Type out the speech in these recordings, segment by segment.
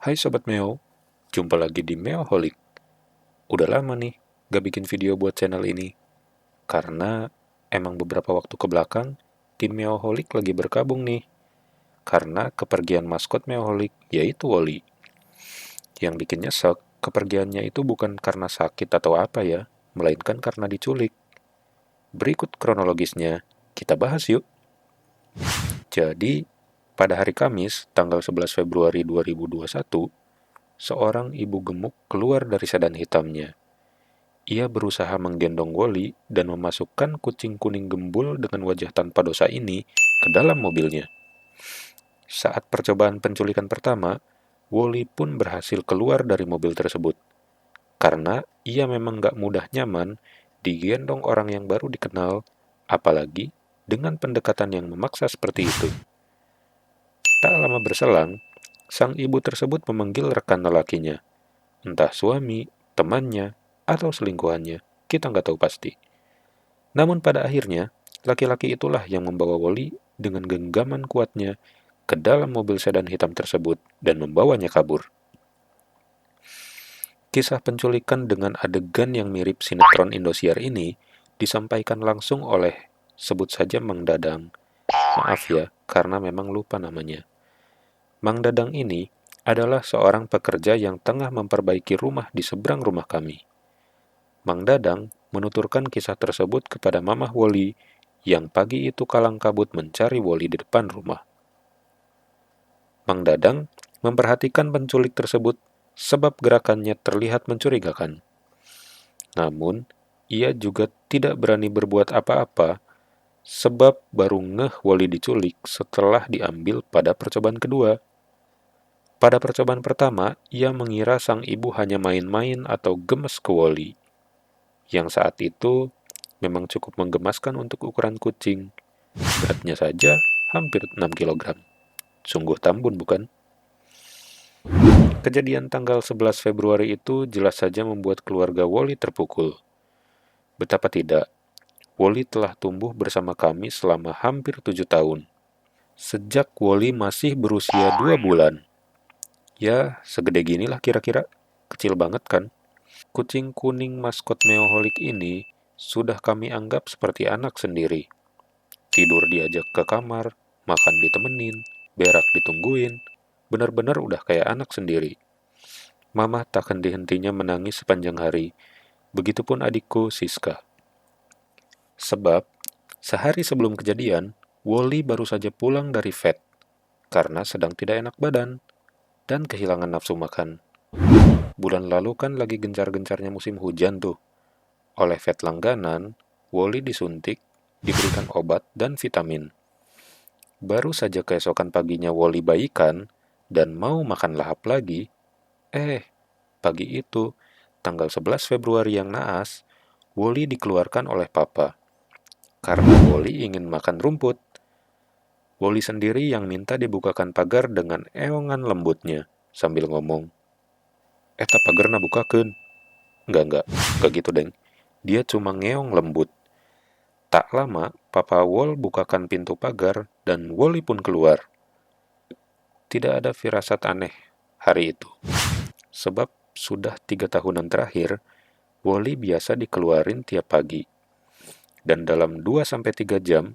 Hai Sobat Meo, jumpa lagi di Meoholic. Udah lama nih gak bikin video buat channel ini, karena emang beberapa waktu ke belakang, tim Meoholic lagi berkabung nih, karena kepergian maskot Meoholic, yaitu Wally. Yang bikin nyesek, kepergiannya itu bukan karena sakit atau apa ya, melainkan karena diculik. Berikut kronologisnya, kita bahas yuk. Jadi, pada hari Kamis, tanggal 11 Februari 2021, seorang ibu gemuk keluar dari sedan hitamnya. Ia berusaha menggendong Wally dan memasukkan kucing kuning gembul dengan wajah tanpa dosa ini ke dalam mobilnya. Saat percobaan penculikan pertama, Wally pun berhasil keluar dari mobil tersebut. Karena ia memang gak mudah nyaman digendong orang yang baru dikenal, apalagi dengan pendekatan yang memaksa seperti itu. Tak lama berselang, sang ibu tersebut memanggil rekan lelakinya, entah suami, temannya, atau selingkuhannya, kita nggak tahu pasti. Namun pada akhirnya, laki-laki itulah yang membawa Wally dengan genggaman kuatnya ke dalam mobil sedan hitam tersebut dan membawanya kabur. Kisah penculikan dengan adegan yang mirip sinetron Indosiar ini disampaikan langsung oleh, sebut saja Mang Dadang. Maaf ya, karena memang lupa namanya. Mang Dadang ini adalah seorang pekerja yang tengah memperbaiki rumah di seberang rumah kami. Mang Dadang menuturkan kisah tersebut kepada Mamah Woli yang pagi itu kalang kabut mencari Woli di depan rumah. Mang Dadang memperhatikan penculik tersebut sebab gerakannya terlihat mencurigakan. Namun, ia juga tidak berani berbuat apa-apa sebab baru ngeh Woli diculik setelah diambil pada percobaan kedua. Pada percobaan pertama, ia mengira sang ibu hanya main-main atau gemes ke Woli, yang saat itu memang cukup menggemaskan untuk ukuran kucing. Beratnya saja hampir 6 kilogram. Sungguh tambun, bukan? Kejadian tanggal 11 Februari itu jelas saja membuat keluarga Woli terpukul. Betapa tidak, Woli telah tumbuh bersama kami selama hampir 7 tahun. Sejak Woli masih berusia 2 bulan. Ya, segede ginilah kira-kira. Kecil banget kan? Kucing kuning maskot Meoholic ini sudah kami anggap seperti anak sendiri. Tidur diajak ke kamar, makan ditemenin, berak ditungguin, benar-benar udah kayak anak sendiri. Mama tak henti-hentinya menangis sepanjang hari, begitupun adikku Siska. Sebab, sehari sebelum kejadian, Wally baru saja pulang dari vet, karena sedang tidak enak badan, dan kehilangan nafsu makan. Bulan lalu kan lagi gencar-gencarnya musim hujan tuh. Oleh vet langganan, Wally disuntik, diberikan obat dan vitamin. Baru saja keesokan paginya Wally baikan dan mau makan lahap lagi, pagi itu, tanggal 11 Februari yang naas, Wally dikeluarkan oleh papa. Karena Wally ingin makan rumput. Wally sendiri yang minta dibukakan pagar dengan eongan lembutnya, sambil ngomong, "Eta pagarna bukakeun." Enggak gitu, Deng. Dia cuma ngeong lembut. Tak lama, Papa Wol bukakan pintu pagar dan Wally pun keluar. Tidak ada firasat aneh hari itu. Sebab sudah 3 tahunan terakhir, Wally biasa dikeluarin tiap pagi. Dan dalam 2-3 jam,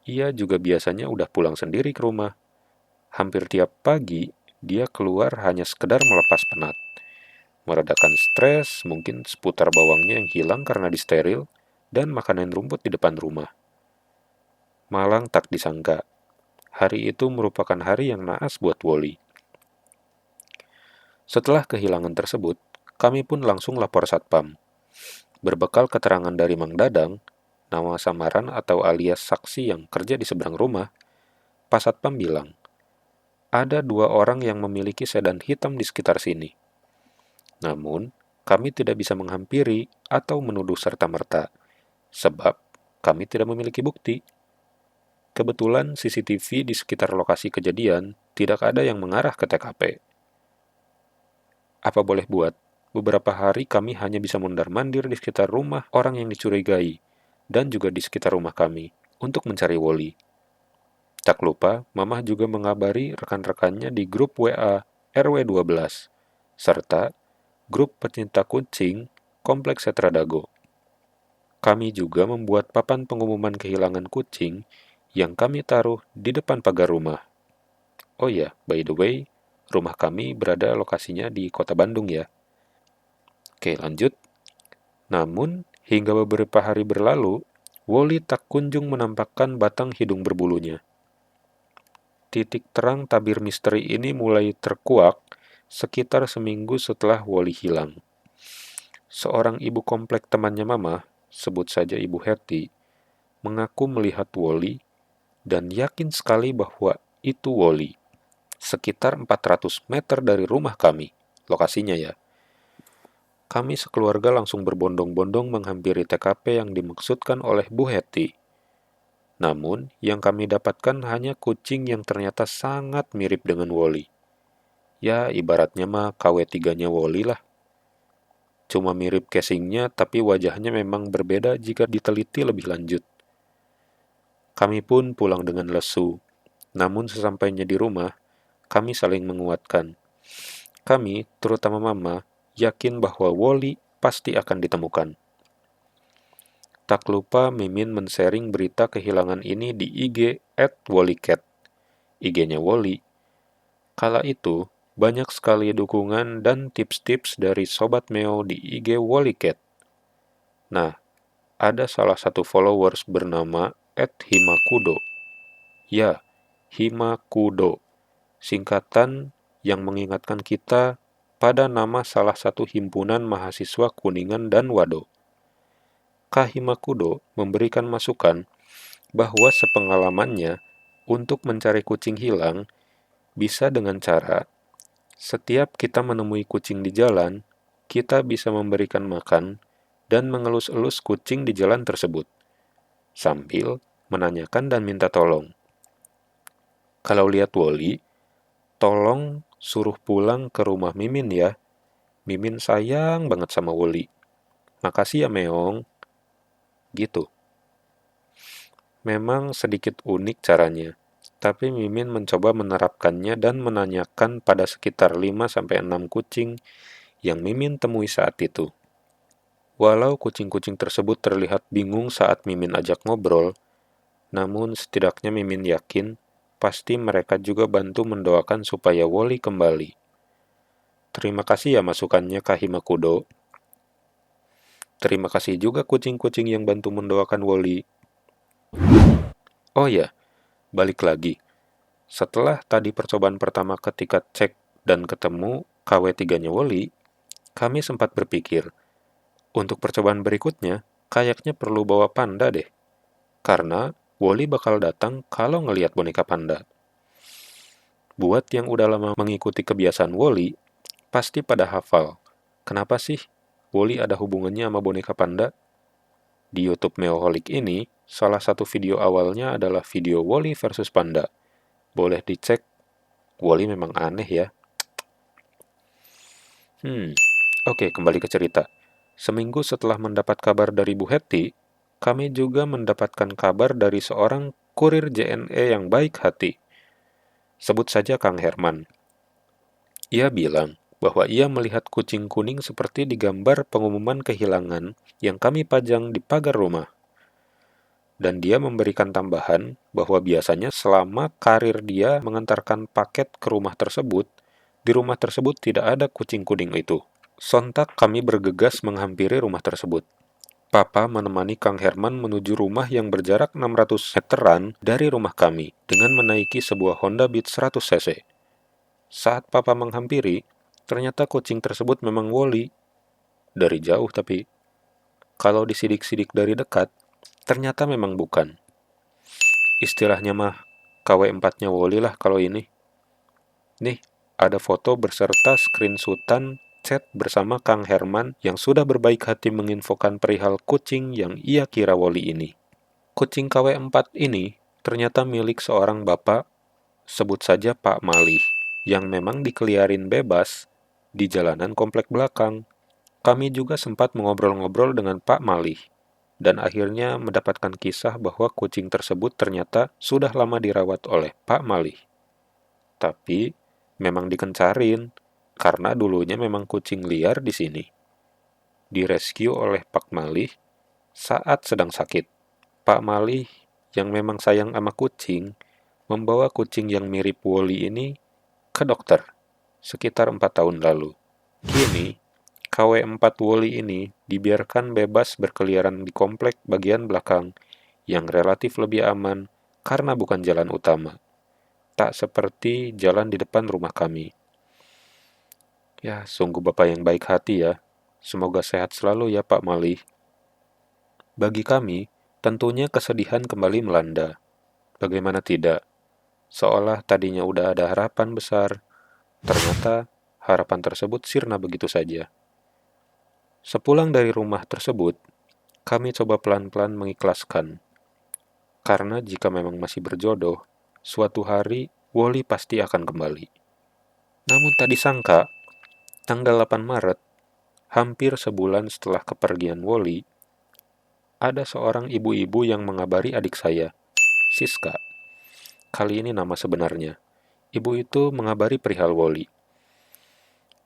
ia juga biasanya udah pulang sendiri ke rumah. Hampir tiap pagi, dia keluar hanya sekedar melepas penat. Meredakan stres, mungkin seputar bawangnya yang hilang karena disteril, dan makanan rumput di depan rumah. Malang tak disangka, hari itu merupakan hari yang naas buat Wally. Setelah kehilangan tersebut, kami pun langsung lapor satpam. Berbekal keterangan dari Mang Dadang, nama samaran atau alias saksi yang kerja di seberang rumah, Pak Satpam bilang, ada 2 orang yang memiliki sedan hitam di sekitar sini. Namun, kami tidak bisa menghampiri atau menuduh serta-merta, sebab kami tidak memiliki bukti. Kebetulan CCTV di sekitar lokasi kejadian tidak ada yang mengarah ke TKP. Apa boleh buat, beberapa hari kami hanya bisa mondar-mandir di sekitar rumah orang yang dicurigai, dan juga di sekitar rumah kami, untuk mencari Wally. Tak lupa, Mamah juga mengabari rekan-rekannya di grup WA RW 12, serta grup pecinta kucing Kompleks Setradago. Kami juga membuat papan pengumuman kehilangan kucing yang kami taruh di depan pagar rumah. Oh ya, by the way, rumah kami berada lokasinya di kota Bandung ya. Oke, lanjut. Namun, hingga beberapa hari berlalu, Woli tak kunjung menampakkan batang hidung berbulunya. Titik terang tabir misteri ini mulai terkuak sekitar seminggu setelah Woli hilang. Seorang ibu komplek temannya Mama, sebut saja Ibu Hetty, mengaku melihat Woli dan yakin sekali bahwa itu Woli. Sekitar 400 meter dari rumah kami, lokasinya ya. Kami sekeluarga langsung berbondong-bondong menghampiri TKP yang dimaksudkan oleh Bu Hetty. Namun, yang kami dapatkan hanya kucing yang ternyata sangat mirip dengan Woli. Ya, ibaratnya mah KW3-nya Woli lah. Cuma mirip casingnya, tapi wajahnya memang berbeda jika diteliti lebih lanjut. Kami pun pulang dengan lesu. Namun sesampainya di rumah, kami saling menguatkan. Kami, terutama Mama, yakin bahwa Woli pasti akan ditemukan. Tak lupa Mimin men-sharing berita kehilangan ini di IG @wollycat, IG-nya Woli. Kala itu, banyak sekali dukungan dan tips-tips dari Sobat Meo di IG Wollycat. Nah, ada salah satu followers bernama @himakudo. Ya, Himakudo, singkatan yang mengingatkan kita pada nama salah satu himpunan mahasiswa Kuningan dan Wado. Himakudo memberikan masukan bahwa sepengalamannya untuk mencari kucing hilang bisa dengan cara setiap kita menemui kucing di jalan, kita bisa memberikan makan dan mengelus-elus kucing di jalan tersebut, sambil menanyakan dan minta tolong. Kalau lihat Woli, tolong suruh pulang ke rumah Mimin ya. Mimin sayang banget sama Woli. Makasih ya Meong. Gitu. Memang sedikit unik caranya, tapi Mimin mencoba menerapkannya dan menanyakan pada sekitar 5-6 kucing yang Mimin temui saat itu. Walau kucing-kucing tersebut terlihat bingung saat Mimin ajak ngobrol, namun setidaknya Mimin yakin pasti mereka juga bantu mendoakan supaya Woli kembali. Terima kasih ya masukannya Kak Himakudo. Terima kasih juga kucing-kucing yang bantu mendoakan Woli. Oh ya, balik lagi. Setelah tadi percobaan pertama ketika cek dan ketemu KW3-nya Woli, kami sempat berpikir, untuk percobaan berikutnya, kayaknya perlu bawa panda deh. Karena Woli bakal datang kalau ngelihat boneka panda. Buat yang udah lama mengikuti kebiasaan Woli, pasti pada hafal. Kenapa sih Woli ada hubungannya sama boneka panda? Di YouTube Meoholic ini, salah satu video awalnya adalah video Woli versus panda. Boleh dicek, Woli memang aneh ya. Oke, kembali ke cerita. Seminggu setelah mendapat kabar dari Bu Hetty, kami juga mendapatkan kabar dari seorang kurir JNE yang baik hati. Sebut saja Kang Herman. Ia bilang bahwa ia melihat kucing kuning seperti di gambar pengumuman kehilangan yang kami pajang di pagar rumah. Dan dia memberikan tambahan bahwa biasanya selama karir dia mengantarkan paket ke rumah tersebut, di rumah tersebut tidak ada kucing kuning itu. Sontak kami bergegas menghampiri rumah tersebut. Papa menemani Kang Herman menuju rumah yang berjarak 600 meteran dari rumah kami dengan menaiki sebuah Honda Beat 100 cc. Saat Papa menghampiri, ternyata kucing tersebut memang Woli. Dari jauh tapi, kalau disidik-sidik dari dekat, ternyata memang bukan. Istilahnya mah KW4-nya Woli lah kalau ini. Nih, ada foto berserta screenshotan chat bersama Kang Herman yang sudah berbaik hati menginfokan perihal kucing yang ia kira Woli ini. Kucing KW4 ini ternyata milik seorang bapak, sebut saja Pak Malih, yang memang dikeliarin bebas di jalanan komplek belakang. Kami juga sempat mengobrol-ngobrol dengan Pak Malih, dan akhirnya mendapatkan kisah bahwa kucing tersebut ternyata sudah lama dirawat oleh Pak Malih. Tapi, memang dikencarin, karena dulunya memang kucing liar di sini. Direscue oleh Pak Malih saat sedang sakit. Pak Malih yang memang sayang sama kucing, membawa kucing yang mirip Wally ini ke dokter sekitar 4 tahun lalu. Kini, KW4 Wally ini dibiarkan bebas berkeliaran di komplek bagian belakang yang relatif lebih aman karena bukan jalan utama. Tak seperti jalan di depan rumah kami. Ya, sungguh Bapak yang baik hati ya. Semoga sehat selalu ya Pak Malih. Bagi kami, tentunya kesedihan kembali melanda. Bagaimana tidak? Seolah tadinya udah ada harapan besar, ternyata harapan tersebut sirna begitu saja. Sepulang dari rumah tersebut, kami coba pelan-pelan mengikhlaskan. Karena jika memang masih berjodoh, suatu hari Wally pasti akan kembali. Namun tak disangka, tanggal 8 Maret, hampir sebulan setelah kepergian Wally, ada seorang ibu-ibu yang mengabari adik saya, Siska. Kali ini nama sebenarnya. Ibu itu mengabari perihal Wally.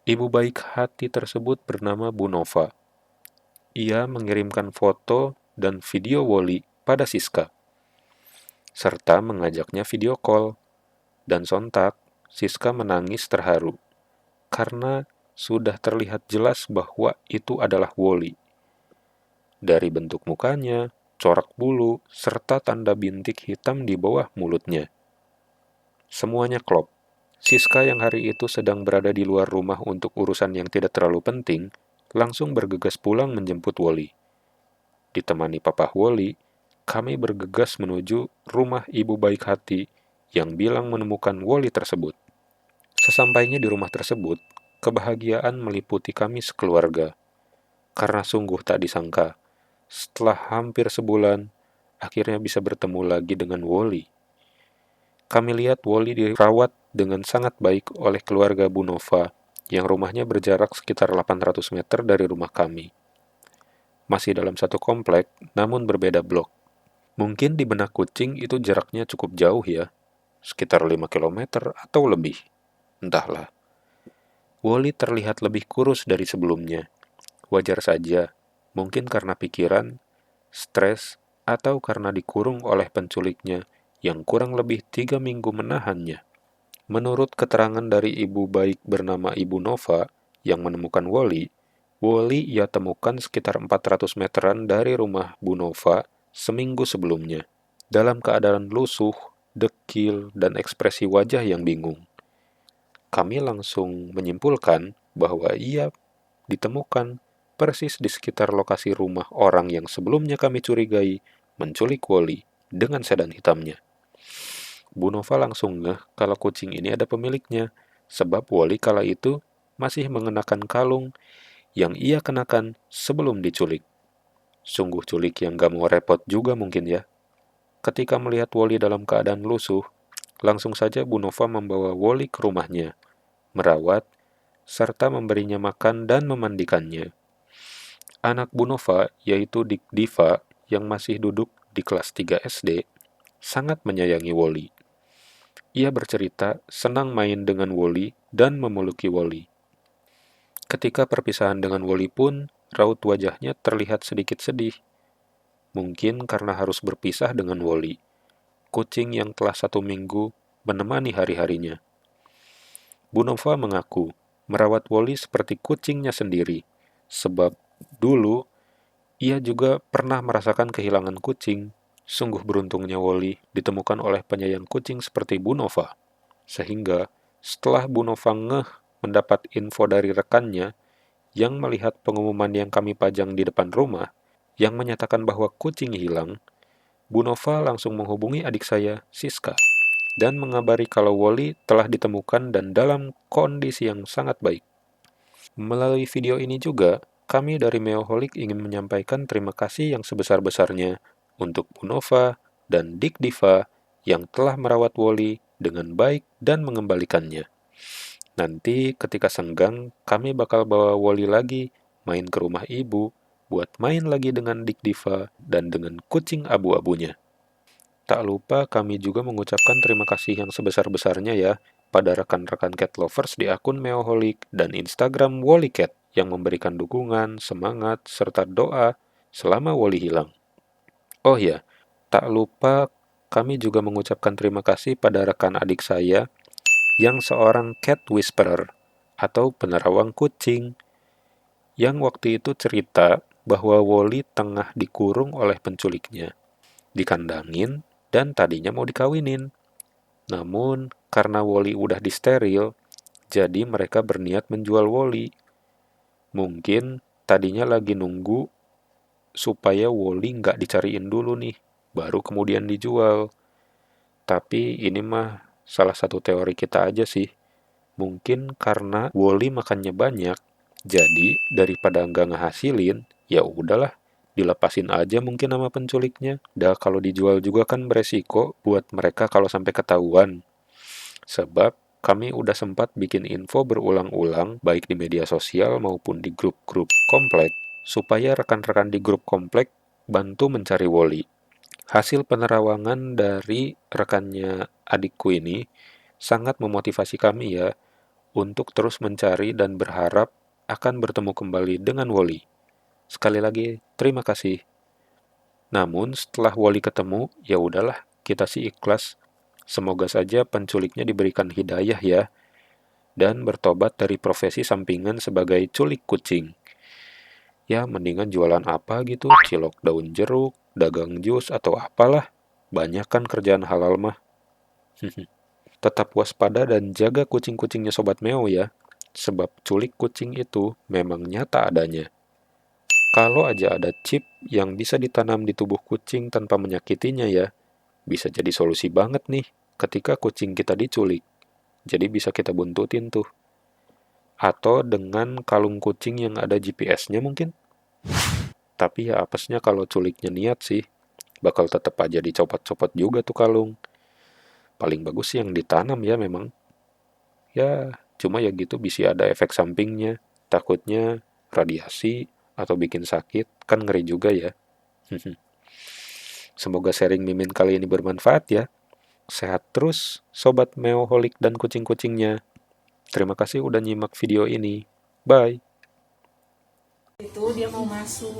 Ibu baik hati tersebut bernama Bu Nova. Ia mengirimkan foto dan video Wally pada Siska, serta mengajaknya video call. Dan sontak, Siska menangis terharu, karena sudah terlihat jelas bahwa itu adalah Wally. Dari bentuk mukanya, corak bulu, serta tanda bintik hitam di bawah mulutnya. Semuanya klop. Siska yang hari itu sedang berada di luar rumah untuk urusan yang tidak terlalu penting, langsung bergegas pulang menjemput Wally. Ditemani Papa Wally, kami bergegas menuju rumah ibu baik hati yang bilang menemukan Wally tersebut. Sesampainya di rumah tersebut, kebahagiaan meliputi kami sekeluarga. Karena sungguh tak disangka, setelah hampir sebulan, akhirnya bisa bertemu lagi dengan Wally. Kami lihat Wally dirawat dengan sangat baik oleh keluarga Bu Nova, yang rumahnya berjarak sekitar 800 meter dari rumah kami. Masih dalam satu komplek, namun berbeda blok. Mungkin di benak kucing itu jaraknya cukup jauh ya, sekitar 5 kilometer atau lebih. Entahlah. Wally terlihat lebih kurus dari sebelumnya. Wajar saja, mungkin karena pikiran, stres, atau karena dikurung oleh penculiknya yang kurang lebih 3 minggu menahannya. Menurut keterangan dari ibu baik bernama Ibu Nova yang menemukan Wally ia temukan sekitar 400 meteran dari rumah Bu Nova seminggu sebelumnya, dalam keadaan lusuh, dekil, dan ekspresi wajah yang bingung. Kami langsung menyimpulkan bahwa ia ditemukan persis di sekitar lokasi rumah orang yang sebelumnya kami curigai menculik Wally dengan sedan hitamnya. Bu Nova langsung ngeh kalau kucing ini ada pemiliknya, sebab Wally kala itu masih mengenakan kalung yang ia kenakan sebelum diculik. Sungguh culik yang gak mau repot juga mungkin ya. Ketika melihat Wally dalam keadaan lusuh, langsung saja Bu Nova membawa Wally ke rumahnya, merawat, serta memberinya makan dan memandikannya. Anak Bu Nova, yaitu Dik Diva, yang masih duduk di kelas 3 SD, sangat menyayangi Wally. Ia bercerita senang main dengan Wally dan memeluki Wally. Ketika perpisahan dengan Wally pun, raut wajahnya terlihat sedikit sedih. Mungkin karena harus berpisah dengan Wally, kucing yang telah 1 minggu menemani hari-harinya. Bu Nova mengaku merawat Wally seperti kucingnya sendiri, sebab dulu ia juga pernah merasakan kehilangan kucing. Sungguh beruntungnya Wally ditemukan oleh penyayang kucing seperti Bu Nova. Sehingga setelah Bu Nova ngeh mendapat info dari rekannya yang melihat pengumuman yang kami pajang di depan rumah yang menyatakan bahwa kucing hilang, Bu Nova langsung menghubungi adik saya, Siska, dan mengabari kalau Wally telah ditemukan dan dalam kondisi yang sangat baik. Melalui video ini juga, kami dari Meoholic ingin menyampaikan terima kasih yang sebesar-besarnya untuk Bu Nova dan Dik Diva yang telah merawat Wally dengan baik dan mengembalikannya. Nanti ketika senggang, kami bakal bawa Wally lagi main ke rumah ibu, buat main lagi dengan Dik Diva dan dengan kucing abu-abunya. Tak lupa kami juga mengucapkan terima kasih yang sebesar-besarnya ya pada rekan-rekan cat lovers di akun Meoholic dan Instagram Wollycat yang memberikan dukungan, semangat, serta doa selama Woli hilang. Oh ya, tak lupa kami juga mengucapkan terima kasih pada rekan adik saya yang seorang cat whisperer atau penerawang kucing yang waktu itu cerita bahwa Woli tengah dikurung oleh penculiknya, dikandangin, dan tadinya mau dikawinin. Namun, karena Woli udah disteril, jadi mereka berniat menjual Woli. Mungkin tadinya lagi nunggu supaya Woli nggak dicariin dulu nih, baru kemudian dijual. Tapi ini mah salah satu teori kita aja sih. Mungkin karena Woli makannya banyak, jadi daripada nggak ngehasilin, ya udahlah, dilepasin aja mungkin sama penculiknya. Dah kalau dijual juga kan beresiko buat mereka kalau sampai ketahuan. Sebab kami udah sempat bikin info berulang-ulang baik di media sosial maupun di grup-grup komplek supaya rekan-rekan di grup komplek bantu mencari Woli. Hasil penerawangan dari rekannya adikku ini sangat memotivasi kami ya untuk terus mencari dan berharap akan bertemu kembali dengan Woli. Sekali lagi, terima kasih. Namun setelah Woli ketemu, ya udahlah, kita sih ikhlas. Semoga saja penculiknya diberikan hidayah ya, dan bertobat dari profesi sampingan sebagai culik kucing. Ya, mendingan jualan apa gitu, cilok daun jeruk, dagang jus, atau apalah. Banyak kan kerjaan halal mah. Tetap waspada dan jaga kucing-kucingnya Sobat Meo ya, sebab culik kucing itu memang nyata adanya. Kalau aja ada chip yang bisa ditanam di tubuh kucing tanpa menyakitinya ya, bisa jadi solusi banget nih ketika kucing kita diculik. Jadi bisa kita buntutin tuh. Atau dengan kalung kucing yang ada GPS-nya mungkin. Tapi ya apesnya kalau culiknya niat sih, bakal tetap aja dicopot-copot juga tuh kalung. Paling bagus sih yang ditanam ya memang. Ya, cuma ya gitu bisa ada efek sampingnya. Takutnya radiasi atau bikin sakit, kan ngeri juga ya. Semoga sharing mimin kali ini bermanfaat ya. Sehat terus, Sobat Meoholik dan kucing-kucingnya. Terima kasih udah nyimak video ini. Bye. Itu dia mau masuk.